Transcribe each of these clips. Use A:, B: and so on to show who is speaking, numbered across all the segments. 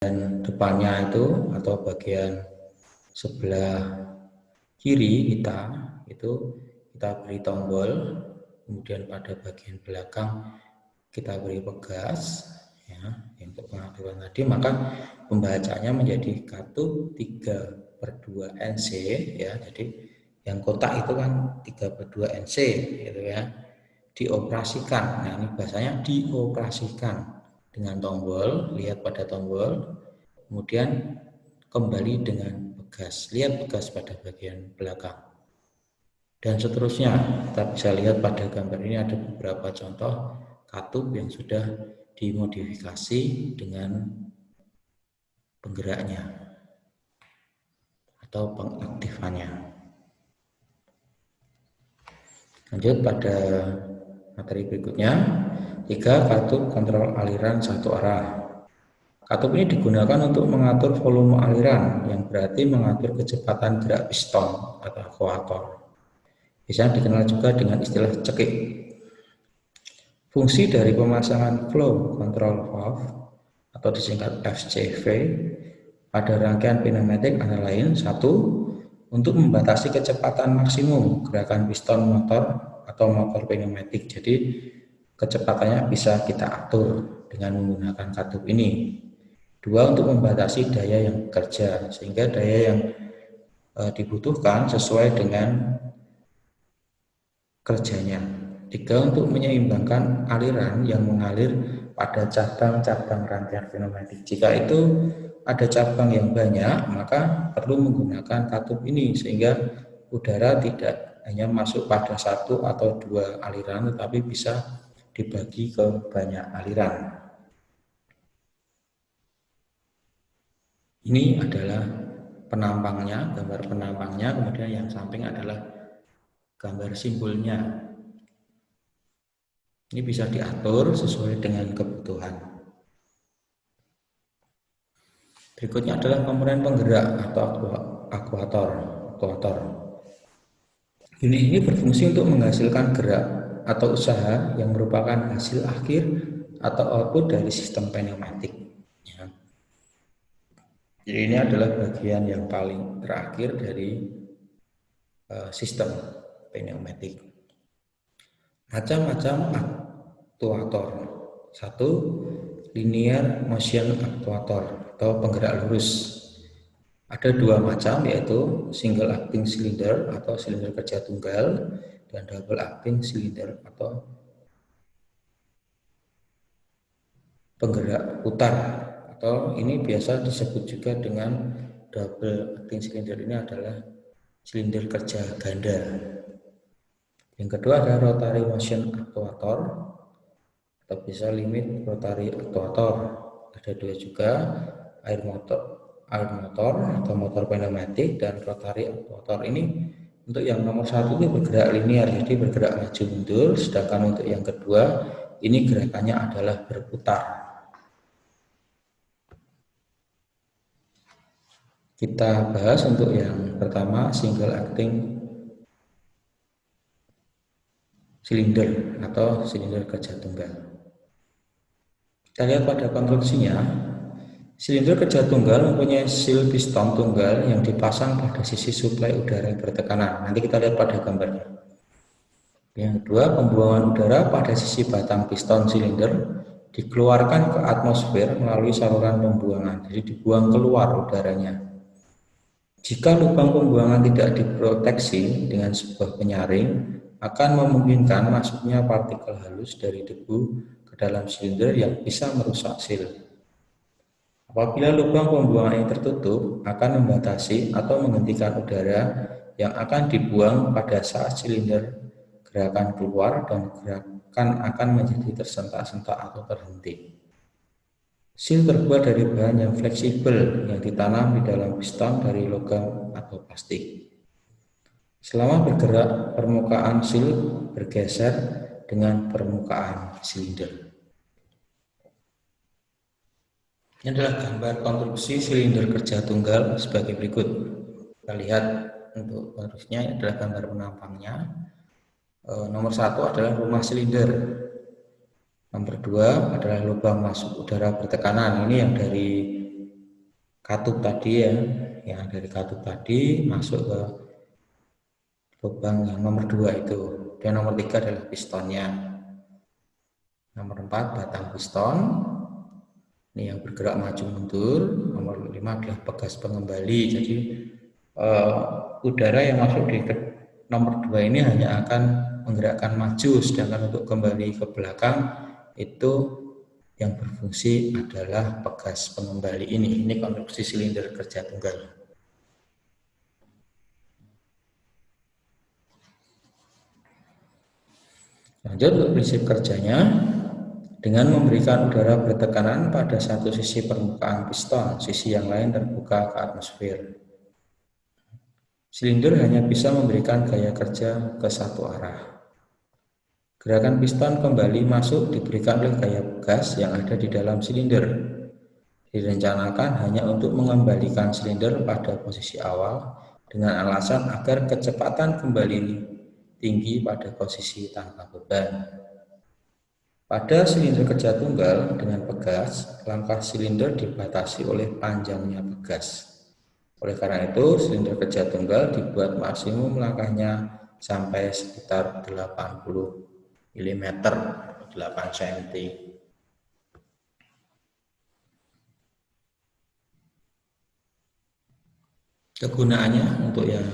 A: depannya itu atau bagian sebelah kiri kita beri tombol, kemudian pada bagian belakang kita beri pegas ya untuk pengaturan tadi, maka pembacaannya menjadi katup 3/2 NC ya. Jadi yang kotak itu kan 3/2 NC gitu ya, dioperasikan. Nah, ini bahasanya dioperasikan dengan tombol, lihat pada tombol, kemudian kembali dengan pegas, lihat pegas pada bagian belakang, dan seterusnya. Kita bisa lihat pada gambar ini ada beberapa contoh katup yang sudah dimodifikasi dengan penggeraknya atau pengaktifannya. Lanjut pada materi berikutnya, 3. Katup kontrol aliran satu arah. Katup ini digunakan untuk mengatur volume aliran, yang berarti mengatur kecepatan gerak piston atau aktuator. Bisa dikenal juga dengan istilah cekik. Fungsi dari pemasangan flow control valve atau disingkat FCV pada rangkaian pneumatik antara lain: 1. Untuk membatasi kecepatan maksimum gerakan piston motor atau motor pneumatik. Jadi kecepatannya bisa kita atur dengan menggunakan katup ini. 2. Untuk membatasi daya yang bekerja, sehingga daya yang dibutuhkan sesuai dengan kerjanya. 3. Untuk menyeimbangkan aliran yang mengalir pada cabang-cabang rangkaian pneumatik. Jika itu ada cabang yang banyak, maka perlu menggunakan katup ini, sehingga udara tidak hanya masuk pada satu atau dua aliran, tetapi bisa dibagi ke banyak aliran. Ini adalah penampangnya, gambar penampangnya, kemudian yang samping adalah gambar simbolnya. Ini bisa diatur sesuai dengan kebutuhan. Berikutnya adalah komponen penggerak atau aktuator. Unit ini berfungsi untuk menghasilkan gerak atau usaha yang merupakan hasil akhir atau output dari sistem pneumatik. Ya. Jadi ini adalah bagian yang paling terakhir dari sistem pneumatik. Macam-macam aktuator. 1. Linear motion actuator atau penggerak lurus. Ada 2 macam, yaitu single acting cylinder atau silinder kerja tunggal dan double acting cylinder atau penggerak putar, atau ini biasa disebut juga dengan double acting cylinder. Ini adalah silinder kerja ganda. Yang kedua adalah rotary motion actuator atau bisa limit rotary actuator. Ada 2 juga, air motor atau motor pneumatik dan rotary actuator. Ini untuk yang nomor 1 itu bergerak linear, jadi bergerak maju mundur, sedangkan untuk yang kedua ini gerakannya adalah berputar. Kita bahas untuk yang pertama, single acting silinder atau silinder kerja tunggal. Kita lihat pada konstruksinya, silinder kerja tunggal mempunyai seal piston tunggal yang dipasang pada sisi suplai udara bertekanan. Nanti kita lihat pada gambarnya. Yang kedua, pembuangan udara pada sisi batang piston silinder dikeluarkan ke atmosfer melalui saluran pembuangan, jadi dibuang keluar udaranya. Jika lubang pembuangan tidak diproteksi dengan sebuah penyaring, akan memungkinkan masuknya partikel halus dari debu ke dalam silinder yang bisa merusak seal. Apabila lubang pembuangan ini tertutup, akan membatasi atau menghentikan udara yang akan dibuang pada saat silinder gerakan keluar, dan gerakan akan menjadi tersentak-sentak atau terhenti. Seal terbuat dari bahan yang fleksibel yang ditanam di dalam piston dari logam atau plastik. Selama bergerak, permukaan seal bergeser dengan permukaan silinder. Ini adalah gambar konstruksi silinder kerja tunggal sebagai berikut. Kita lihat untuk konstruksinya, ini adalah gambar penampangnya. Nomor 1 adalah rumah silinder. Nomor 2 adalah lubang masuk udara bertekanan. Ini yang dari katup tadi ya, yang dari katup tadi masuk ke lubang yang nomor 2 itu. Dan nomor 3 adalah pistonnya. Nomor 4 batang piston. Ini yang bergerak maju mundur. Nomor 5 adalah pegas pengembali. Jadi udara yang masuk di nomor 2 ini hanya akan menggerakkan maju, sedangkan untuk kembali ke belakang itu yang berfungsi adalah pegas pengembali ini. Ini konstruksi silinder kerja tunggal. Lanjut untuk prinsip kerjanya. Dengan memberikan udara bertekanan pada satu sisi permukaan piston, sisi yang lain terbuka ke atmosfer. Silinder hanya bisa memberikan gaya kerja ke satu arah. Gerakan piston kembali masuk diberikan oleh gaya gas yang ada di dalam silinder. Direncanakan hanya untuk mengembalikan silinder pada posisi awal dengan alasan agar kecepatan kembali tinggi pada posisi tanpa beban. Pada silinder kerja tunggal dengan pegas, langkah silinder dibatasi oleh panjangnya pegas. Oleh karena itu, silinder kerja tunggal dibuat maksimum langkahnya sampai sekitar 80 mm, 8 cm. Kegunaannya untuk yang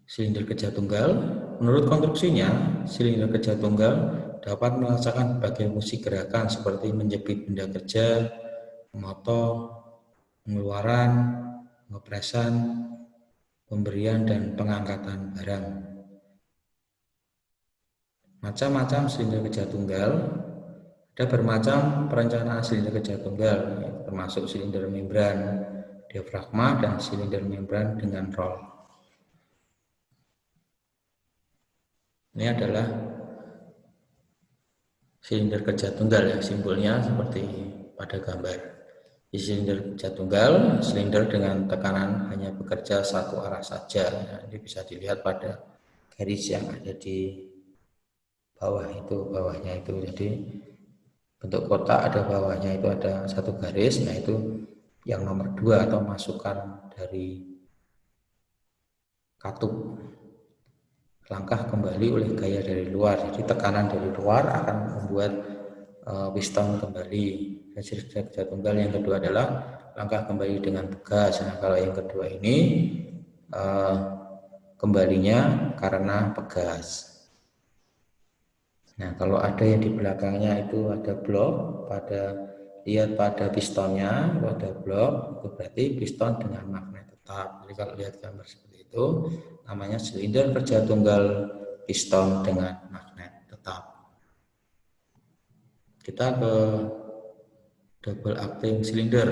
A: silinder kerja tunggal, menurut konstruksinya, silinder kerja tunggal dapat merasakan berbagai fungsi gerakan seperti menjepit benda kerja, memotong, pengeluaran, pengepresan, pemberian, dan pengangkatan barang. Macam-macam silinder kerja tunggal. Ada bermacam perencanaan silinder kerja tunggal, termasuk silinder membran, diafragma, dan silinder membran dengan roll. Ini adalah silinder kerja tunggal ya, simbolnya seperti pada gambar. Di silinder kerja tunggal, silinder dengan tekanan hanya bekerja satu arah saja. Nah, ini bisa dilihat pada garis yang ada di bawahnya itu. Jadi bentuk kotak ada bawahnya itu ada satu garis. Nah, itu yang nomor 2 atau masukan dari katup. Langkah kembali oleh gaya dari luar. Jadi tekanan dari luar akan membuat piston kembali. Silinder kerja tunggal yang kedua adalah langkah kembali dengan pegas. Nah, kalau yang kedua ini kembalinya karena pegas. Nah, kalau ada yang di belakangnya itu ada blok, lihat pada pistonnya itu ada blok, itu berarti piston dengan magnet tetap. Jadi kalau lihat gambar seperti itu, namanya silinder kerja tunggal piston dengan magnet tetap. Kita ke double acting silinder,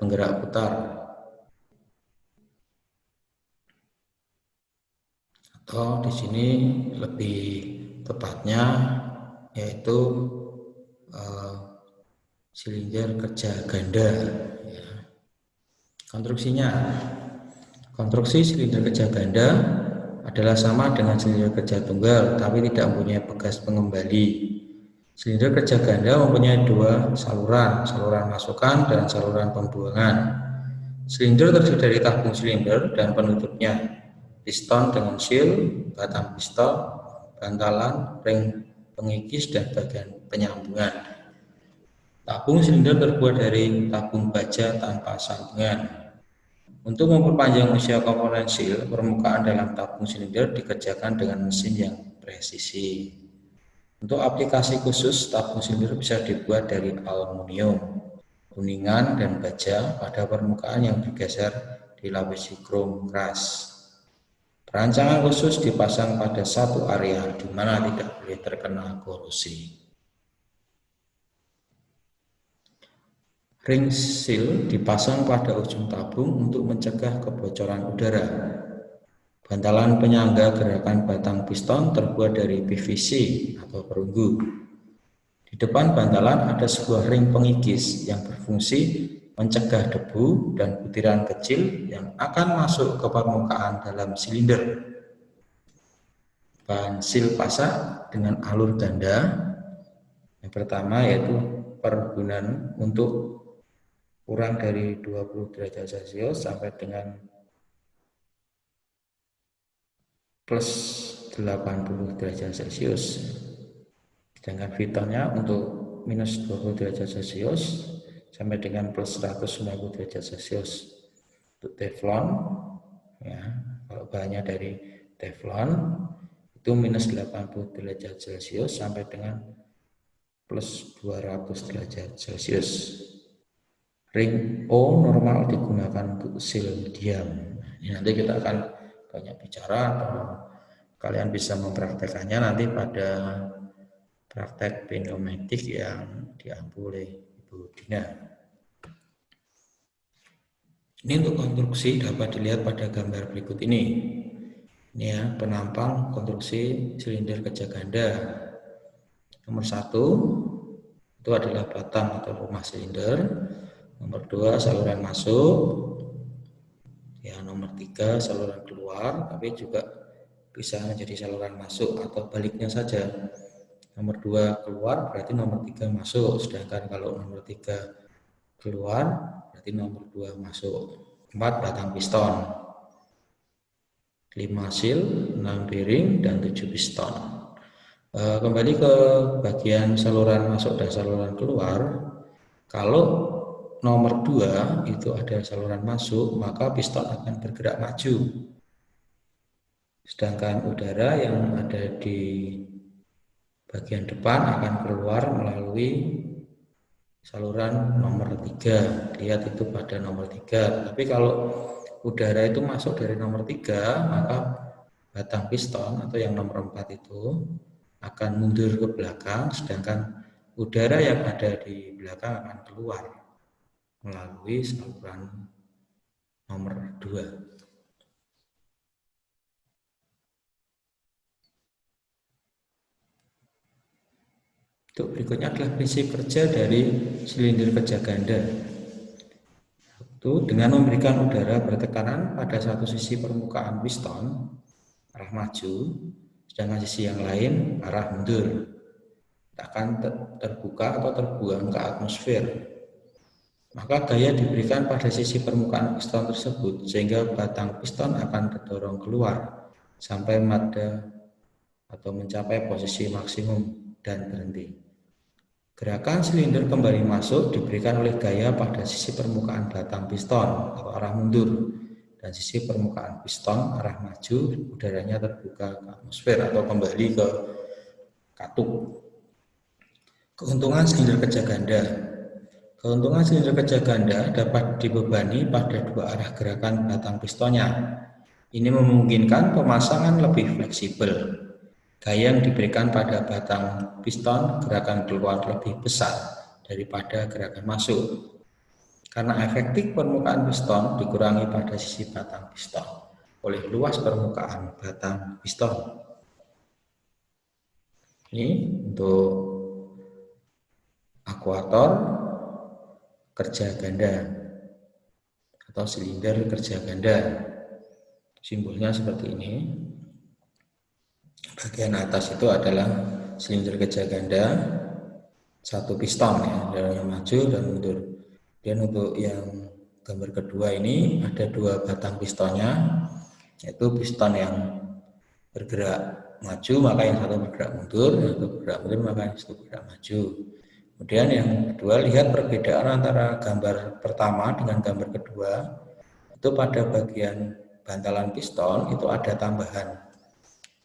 A: penggerak putar. Atau di sini lebih tepatnya yaitu silinder kerja ganda. Konstruksi silinder kerja ganda adalah sama dengan silinder kerja tunggal, tapi tidak mempunyai pegas pengembali. Silinder kerja ganda mempunyai 2 saluran, saluran masukan dan saluran pembuangan. Silinder terdiri dari tabung silinder dan penutupnya, piston dengan seal, batang piston, bantalan, ring pengikis, dan bagian penyambungan. Tabung silinder terbuat dari tabung baja tanpa sambungan. Untuk memperpanjang usia komponen seal, permukaan dalam tabung silinder dikerjakan dengan mesin yang presisi. Untuk aplikasi khusus, tabung silinder bisa dibuat dari aluminium, kuningan, dan baja pada permukaan yang bergeser dilapisi krom keras. Perancangan khusus dipasang pada satu area di mana tidak boleh terkena korosi. Ring seal dipasang pada ujung tabung untuk mencegah kebocoran udara. Bantalan penyangga gerakan batang piston terbuat dari PVC atau perunggu. Di depan bantalan ada sebuah ring pengikis yang berfungsi mencegah debu dan butiran kecil yang akan masuk ke permukaan dalam silinder. Bahan seal pasak dengan alur ganda. Yang pertama yaitu pergunaan untuk kurang dari 20 derajat Celcius sampai dengan plus 80 derajat Celcius. Sedangkan Pythonnya untuk minus 20 derajat Celcius sampai dengan plus 190 derajat Celcius. Untuk Teflon, ya, kalau bahannya dari Teflon itu minus 80 derajat Celcius sampai dengan plus 200 derajat Celcius. Ring O normal digunakan untuk sil diam. Ini nanti kita akan banyak bicara, atau kalian bisa mempraktekannya nanti pada praktek pneumatik yang diampu oleh Ibu Dina. Ini untuk konstruksi dapat dilihat pada gambar berikut ini. Ini ya, penampang konstruksi silinder kerja ganda. Nomor 1 itu adalah batang atau rumah silinder. Nomor 2 saluran masuk. Ya, nomor 3 saluran keluar, tapi juga bisa menjadi saluran masuk atau baliknya saja. Nomor 2 keluar berarti nomor 3 masuk, sedangkan kalau nomor 3 keluar berarti nomor 2 masuk. 4 batang piston, 5 sil, 6 bearing, dan 7 piston. Kembali ke bagian saluran masuk dan saluran keluar. Kalau nomor 2 itu ada saluran masuk, maka piston akan bergerak maju. Sedangkan udara yang ada di bagian depan akan keluar melalui saluran nomor 3. Lihat itu pada nomor 3. Tapi kalau udara itu masuk dari nomor 3, maka batang piston atau yang nomor 4 itu akan mundur ke belakang, sedangkan udara yang ada di belakang akan keluar melalui saluran nomor 2. Untuk berikutnya adalah prinsip kerja dari silinder kerja ganda. Itu dengan memberikan udara bertekanan pada satu sisi permukaan piston arah maju, sedangkan sisi yang lain arah mundur, akan terbuka atau terbuang ke atmosfer. Maka gaya diberikan pada sisi permukaan piston tersebut, sehingga batang piston akan terdorong keluar sampai pada atau mencapai posisi maksimum dan berhenti. Gerakan silinder kembali masuk diberikan oleh gaya pada sisi permukaan batang piston atau arah mundur, dan sisi permukaan piston arah maju, udaranya terbuka ke atmosfer atau kembali ke katup. Keuntungan silinder kerja ganda. Keuntungan silinder kerja ganda dapat dibebani pada dua arah gerakan batang pistonnya. Ini memungkinkan pemasangan lebih fleksibel. Gaya yang diberikan pada batang piston gerakan keluar lebih besar daripada gerakan masuk. Karena efektif permukaan piston dikurangi pada sisi batang piston oleh luas permukaan batang piston. Ini untuk akuator kerja ganda atau silinder kerja ganda. Simbolnya seperti ini. Bagian atas itu adalah silinder kerja ganda, satu piston ya, yang maju dan mundur. Dan untuk yang gambar kedua ini ada dua batang pistonnya, yaitu piston yang bergerak maju maka yang satu bergerak mundur, yang satu bergerak mundur maka yang satu bergerak maju. Kemudian yang kedua, lihat perbedaan antara gambar pertama dengan gambar kedua. Itu pada bagian bantalan piston itu ada tambahan.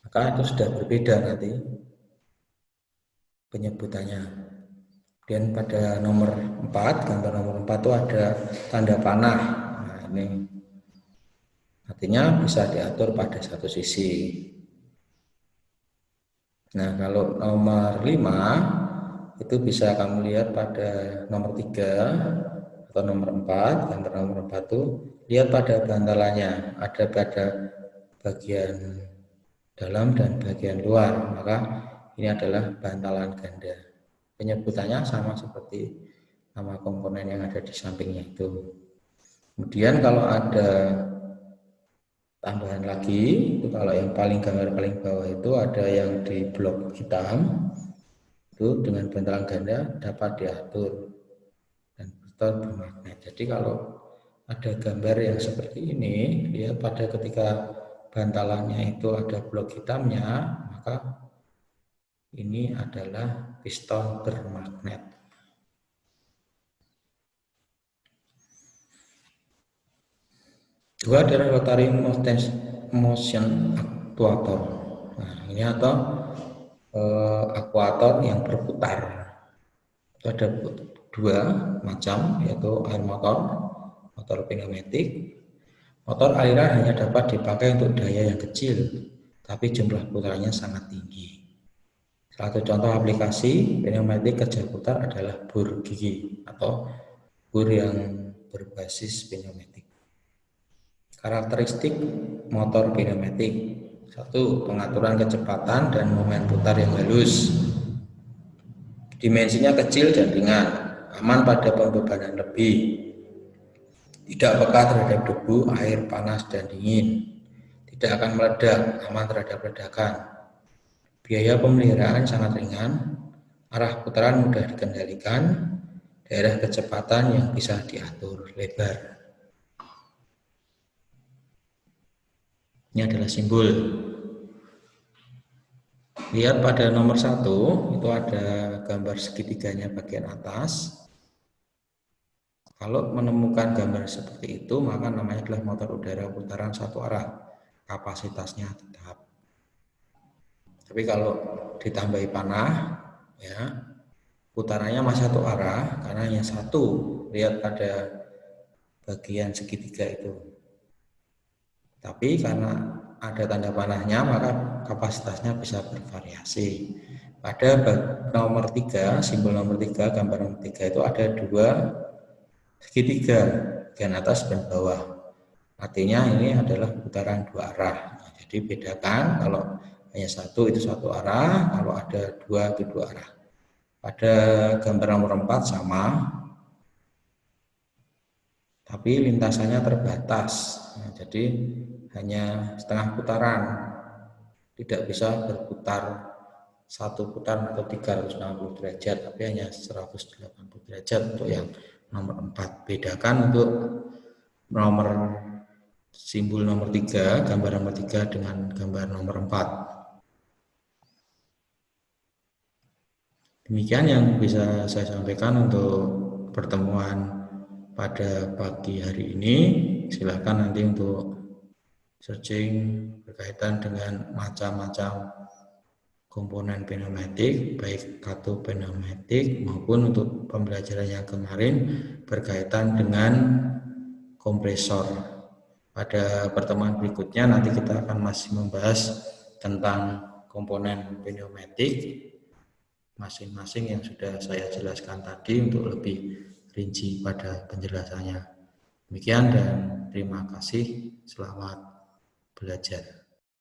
A: Maka itu sudah berbeda nanti penyebutannya. Kemudian pada nomor 4, gambar nomor 4 itu ada tanda panah. Nah, ini artinya bisa diatur pada satu sisi. Nah, kalau nomor 5 itu bisa kamu lihat pada nomor 3 atau nomor 4, gambar nomor 4 itu lihat pada bantalannya, ada pada bagian dalam dan bagian luar, maka ini adalah bantalan ganda. Penyebutannya sama seperti nama komponen yang ada di sampingnya itu. Kemudian kalau ada tambahan lagi, itu kalau yang gambar paling bawah itu ada yang di blok hitam, itu dengan bantalan ganda dapat diatur dan motor bermagnet. Jadi kalau ada gambar yang seperti ini, lihat pada ketika bantalannya itu ada blok hitamnya, maka ini adalah piston bermagnet. Dua adalah rotary motion actuator. Nah, ini atau akuator yang berputar. Itu ada dua macam, yaitu air motor, motor pneumatik. Motor aliran hanya dapat dipakai untuk daya yang kecil, tapi jumlah putarannya sangat tinggi. Satu contoh aplikasi pneumatik kerja putar adalah bor gigi atau bor yang berbasis pneumatik. Karakteristik motor pneumatik: 1. Pengaturan kecepatan dan momen putar yang halus. Dimensinya kecil dan ringan, aman pada pembebanan lebih, tidak peka terhadap debu, air, panas, dan dingin, tidak akan meledak, aman terhadap ledakan. Biaya pemeliharaan sangat ringan, arah putaran mudah dikendalikan, daerah kecepatan yang bisa diatur, lebar. Ini adalah simbol. Lihat pada nomor 1, itu ada gambar segitiganya bagian atas. Kalau menemukan gambar seperti itu, maka namanya adalah motor udara putaran satu arah. Kapasitasnya tetap. Tapi kalau ditambahi panah, ya, putarannya masih satu arah karena hanya satu. Lihat pada bagian segitiga itu. Tapi karena ada tanda panahnya, maka kapasitasnya bisa bervariasi. Pada nomor 3, simbol nomor 3, gambar nomor 3 itu ada dua segitiga, bagian atas dan bawah. Artinya ini adalah putaran dua arah. Nah, jadi bedakan, kalau hanya satu itu satu arah, kalau ada dua itu dua arah. Pada gambar nomor 4 sama, tapi lintasannya terbatas. Nah, jadi hanya setengah putaran, tidak bisa berputar satu putaran atau 360 derajat, tapi hanya 180 derajat untuk yang nomor 4. Bedakan untuk nomor simbol nomor 3, gambar nomor 3 dengan gambar nomor 4. Demikian yang bisa saya sampaikan untuk pertemuan pada pagi hari ini. Silakan nanti untuk searching berkaitan dengan macam-macam komponen pneumatik, baik katu pneumatik maupun untuk pembelajaran yang kemarin berkaitan dengan kompresor. Pada pertemuan berikutnya nanti kita akan masih membahas tentang komponen pneumatik masing-masing yang sudah saya jelaskan tadi untuk lebih rinci pada penjelasannya. Demikian dan terima kasih. Selamat belajar.